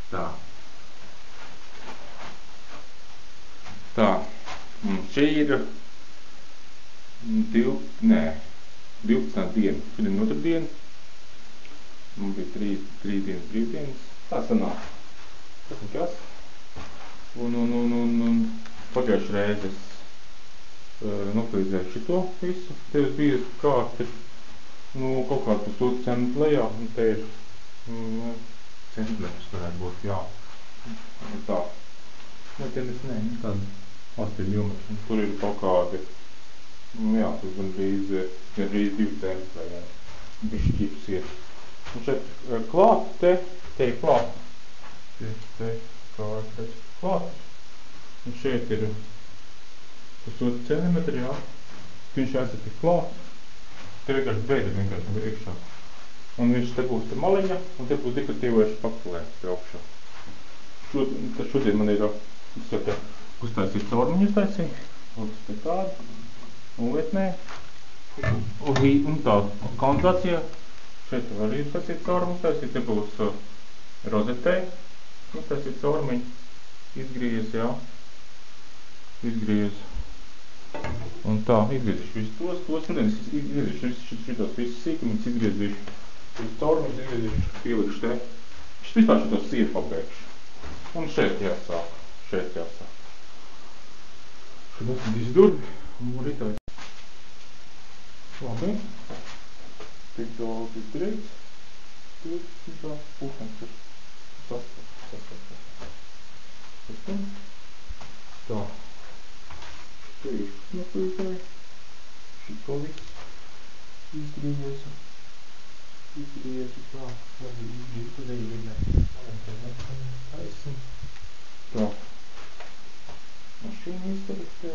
Tā. Tā. Šī ir 12. diena. Šodien otrdiena. Man bija 3 dienas brīvdienas. Tā sanāk. Tas nekas. Un pagājušajā reizē es noklīdzēju šito visu. Te es biju kārti. Kaut kā pusotru centimetru lejā. Un te ir centimetrs varētu būt, jā. Tā. Tādi 8 mm. Tur ir kaut kādi, jā, tur gandrīz 2 centimetri lejā. Bišķips iet. Un šeit klāt, te ir klāt. Te klāt. Un šeit ir pusotru centimetri, jā. Viņš aiziet tik klāt. Te vienkārši iekšā. Un viņš te būs te maliņa, un te būs dekoratīvais pakulēns te augšā. Šodien man ir uztaisīt caurumiņu uztaisīt. Lūdzu, te tādu. Un lietnē. Un tā kanalizācija. Šeit var arī uztaisīt caurumu uztaisīt. Te būs rozetē. Uztaisīt caurumiņu. Izgriez, jā. Izgriez. Un tā, izgriezīšu visus tos. Izgriezīšu šitos visus sīkumiņus, izgriezīšu visus caurumiņus, izgriezīšu, pielikšu te. Šis vispār šitos sīru pabeigšu. Un šeit jāsāk. Šeit atvedīs durvi un ritāju. Labi. Tik daudz izdarīts. Tur tā pūkstens ir saskatās. Tā. Te ir noplītēju. Šito visu izgriezu. Tā. Labi, izgriezu, tad ejamē. Taisni. Tā. Mašīna izdarīt te.